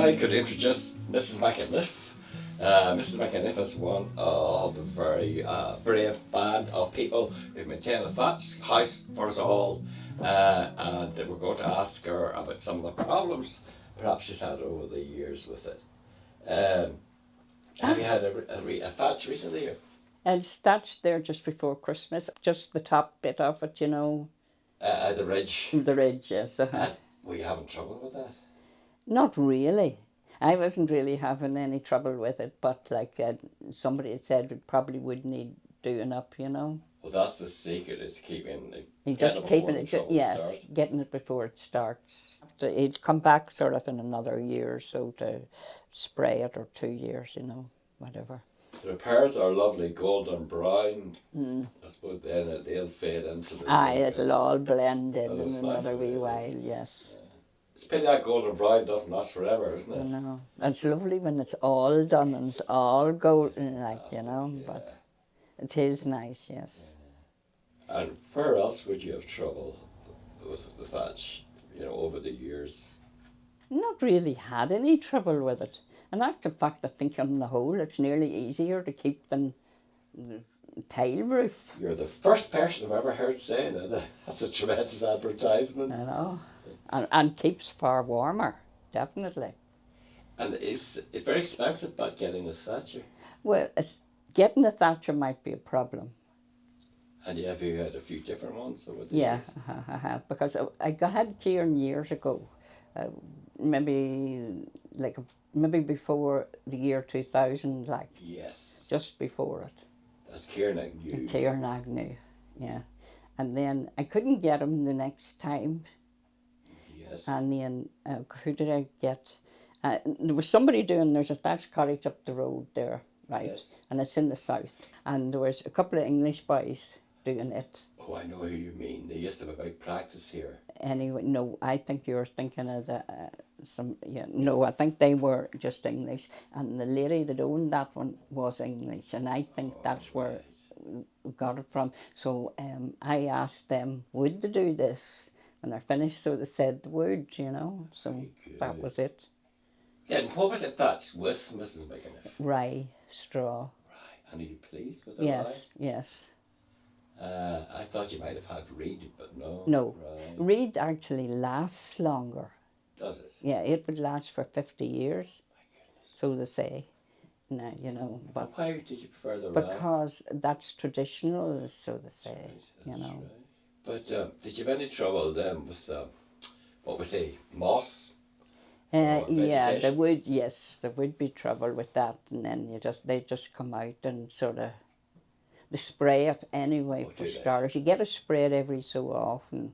I could introduce Mrs. McIniff. Mrs. McIniff is one of the very brave band of people who maintain a thatched house for us all, and we're going to ask her about some of the problems perhaps she's had over the years with it. Have you had a thatch recently? Or? It's thatched there just before Christmas, just the top bit of it, you know. The ridge. The ridge, yes. Were you having trouble with that? Not really. I wasn't really having any trouble with it, but like somebody had said, it probably would need doing up, you know. Well, that's the secret, is keeping it. Just keeping it, yes, getting it before it starts. It'd come back sort of in another year or so to spray it, or 2 years, you know, whatever. The repairs are lovely, golden brown. I suppose then they'll fade into the. Aye, it'll all blend in another nice, wee while, yes. It's a pity that golden brown doesn't last forever, isn't it? No, it's lovely when it's all done and it's all golden, like, you know, but it is nice, yes. And where else would you have trouble with the thatch, you know, over the years? Not really had any trouble with it. And that's the fact, I think on the whole, it's nearly easier to keep than the tile roof. You're the first person I've ever heard say that. That's a tremendous advertisement. I know. And keeps far warmer, definitely. And it's very expensive about getting a thatcher. Well, getting a thatcher might be a problem. And have you had a few different ones over the Yeah, years? I have. Because I had Kieran years ago, maybe before the year 2000, like. Yes. Just before it. That's Kieran Agnew. Kieran Agnew, yeah. And then I couldn't get him the next time. Yes. And then, who did I get? There was somebody there's a thatched cottage up the road there, right? Yes. And it's in the south. And there was a couple of English boys doing it. Oh, I know who you mean. They used to have a big practice here. Anyway, no, I think you're thinking of no, I think they were just English. And the lady that owned that one was English. And I think that's where we got it from. So I asked them, would they do this? And they're finished, so they said the word, you know. So that was it. Then what was it that's with Mrs. McIniff? Rye, straw. Right. And are you pleased with the Yes, yes. I thought you might have had reed, but no. No. Right. Reed actually lasts longer. Does it? Yeah, it would last for 50 years. My goodness. So they say. No, you know. But why did you prefer the rye? because that's traditional, so they say, That's you know. Right. But did you have any trouble then with, what we say, moss? Yeah, there would be trouble with that, and then they just come out and sort of, they spray it anyway for starters. You get to spray it every so often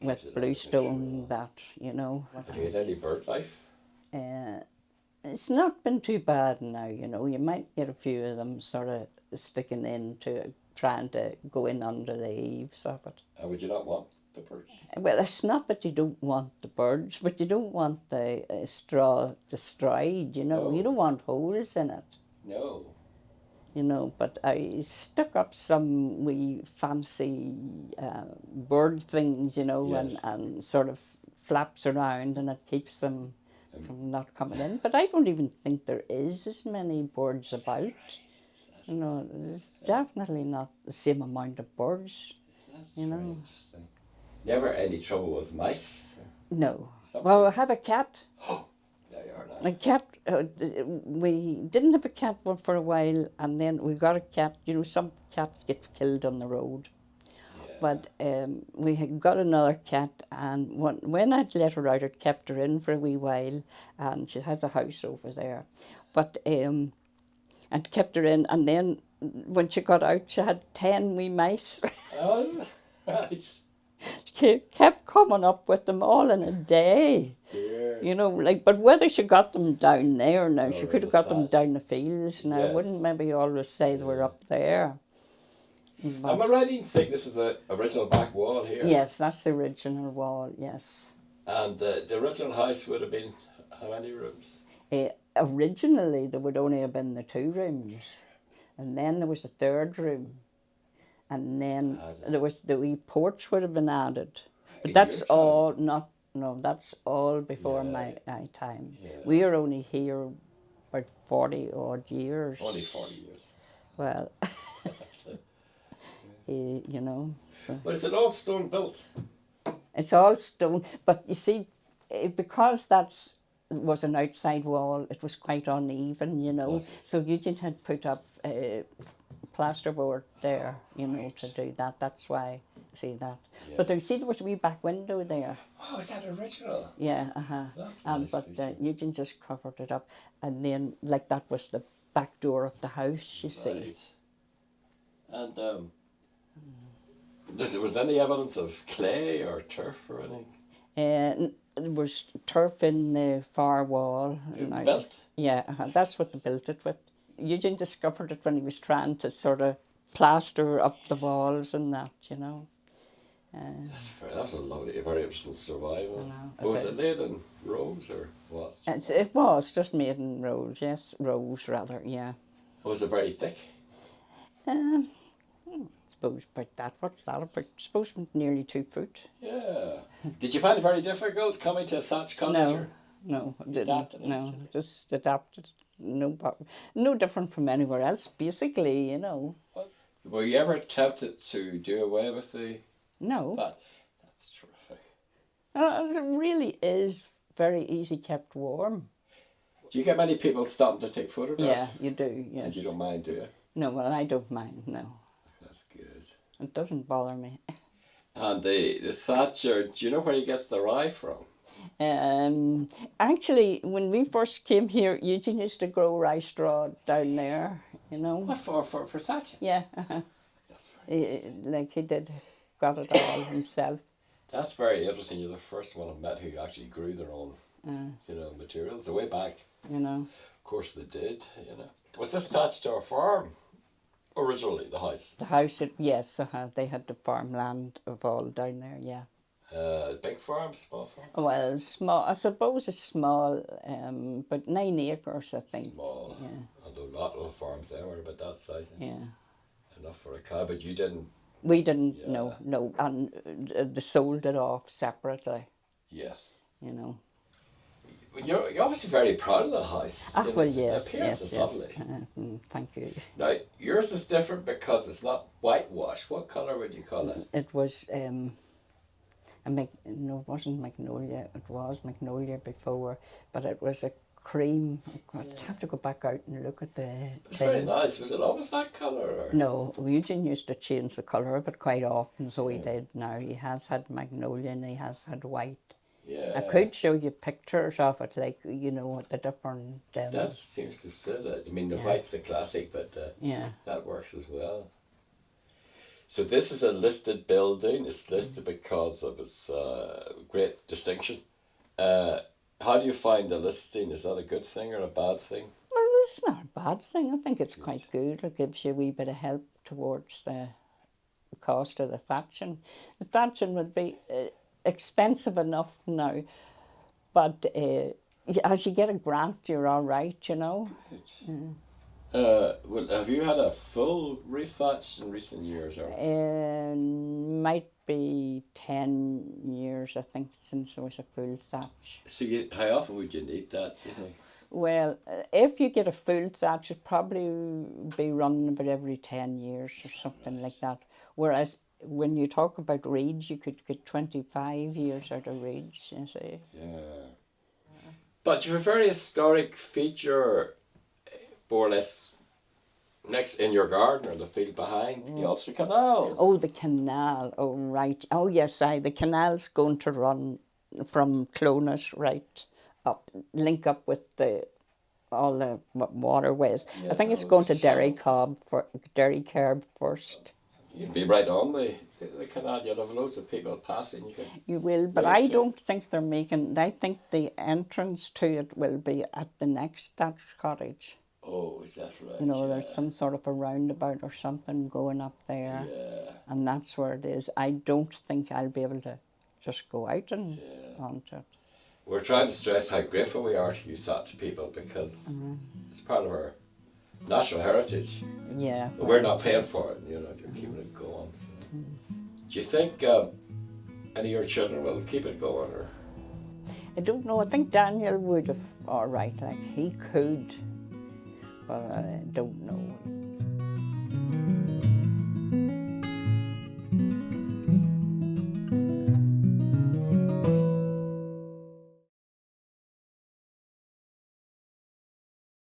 with bluestone, you know. Have you had any bird life? It's not been too bad now, you know. You might get a few of them sort of sticking into trying to go in under the eaves of it. And would you not want the birds? Well, it's not that you don't want the birds, but you don't want the straw destroyed, you know. No. You don't want holes in it. No. You know, but I stuck up some wee fancy bird things, you know, Yes. and sort of flaps around, and it keeps them from not coming in. But I don't even think there is as many birds about. You know, there's definitely not the same amount of birds. That's you know. Interesting. Never any trouble with mice? No. Well, I have a cat. Oh, there you are now. A cat. We didn't have a cat one for a while, and then we got a cat. You know, some cats get killed on the road. Yeah. But we had got another cat, and when I'd let her out, I'd kept her in for a wee while, and she has a house over there. But I'd kept her in, and then when she got out, she had 10 wee mice. Oh, right. She kept coming up with them all in a day. Yeah. You know, like, but whether she got them down there now, she Or could the have got them Thatch. down the fields now. I Yes. wouldn't maybe always say they were up there. Am I right in thinking this is the original back wall here? Yes, that's the original wall, yes. And the original house would have been how many rooms? Originally, there would only have been the 2 rooms. And then there was a 3rd room. And then there was the wee porch would have been added. But that's all not no, that's all before Yeah. my time. Yeah. We are only here about 40 odd years. Only 40 years. Well, you know, so But is it all stone built? it's all stone. But you see, because that's was an outside wall, it was quite uneven, you know. Was it? So Eugene had put up plasterboard there, you know, Right. to do that. That's why, see that. Yeah. But see, there was a wee back window there. Oh, is that original? Yeah, That's a nice but feature. Eugene just covered it up, and then like that was the back door of the house. You see, Right. And was there any evidence of clay or turf or anything? there was turf in the far wall. Built? Yeah, that's what they built it with. Eugene discovered it when he was trying to sort of plaster up the walls and that, you know. That was a lovely, very interesting survival. I know, it Was it is. laid in rows or what? It was just made in rows, yes, rows rather, yeah. Was it very thick? Suppose about that. What's that about? Suppose nearly 2 foot. Yeah. Did you find it very difficult coming to a thatched cottage? No, or- no, I didn't. adapted it, No, didn't you? just adapted. No different from anywhere else, basically, you know. Were you ever tempted to do away with the No, that? That's terrific. it really is very easy kept warm. Do you get many people stopping to take Yeah, photographs? you do, yes. And you don't mind, do you? No, well, I don't mind, no. That's good. It doesn't bother me. And the Thatcher, do you know where he gets the rye from? Actually, when we first came here, Eugene used to grow rice straw down there, you know. What for Thatcher? Yeah, That's very, he did, got it all himself. that's very interesting. You're the first one I've met who actually grew their own, materials. So way back, You know. of course they did, Was this attached to a farm? Originally, the house. The house, yes, they had the farmland of all down there, yeah. Big farm, small farm? Well, small, I suppose it's small, but 9 acres, I think. Small. Yeah, Although a lot of the farms there were about that size. yeah. Enough for a cow, but you didn't. We didn't, Yeah. no, and they sold it off separately, Yes. you know. Well, you're obviously very proud of the house. Ah, well, The yes, appearance yes, is yes. lovely. Thank you. Now, yours is different because it's not whitewash. What colour would you call it? It was, no, it wasn't magnolia. It was magnolia before, but it was a cream. I'd have to go back out and look at the It's very thing. nice. Was it always that colour? Or? No, Eugene used to change the colour of it quite often, so he did now. He has had magnolia and he has had white. Yeah. I could show you pictures of it, like, you know, the different... That seems to suit it. I mean, the Yeah. white's the classic, but yeah, that works as well. So this is a listed building. It's listed because of its great distinction. How do you find the listing? Is that a good thing or a bad thing? well, it's not a bad thing. I think it's quite good. It gives you a wee bit of help towards the cost of the thatching. The thatching would be expensive enough now, but as you get a grant, you're all right, you know. Well, have you had a full rethatch in recent years? Or? Might be 10 years, I think, since there was a full thatch. So how often would you need that, do you think? Well, if you get a full thatch, it'd probably be running about every 10 years or something like that. Whereas when you talk about reeds, you could get 25 years out of reeds, you see. Yeah. But you have a very historic feature, more or less, next in your garden or the field behind, the Ulster Canal. Oh, the canal. Oh, right. Oh, yes, the canal's going to run from Clonus right up, link up with all the waterways. I Yes, think it's all going to the Derry channels. Kerb first. You'd be right on the canal. You'll have loads of people passing. You can. You will, but Right, I yeah. don't think they're making... I think the entrance to it will be at the next Thatched cottage. Oh, is that right? You know, yeah. there's some sort of a roundabout or something going up there. Yeah. And that's where it is. I don't think I'll be able to just go out and onto it. We're trying to stress how grateful we are to you Thatch people because Mm-hmm. it's part of our national heritage. Yeah. But we're not paying for it, you're keeping it going. So. Do you think any of your children will keep it going? Or? I don't know. I think Daniel would have all right. Like he could, but I don't know.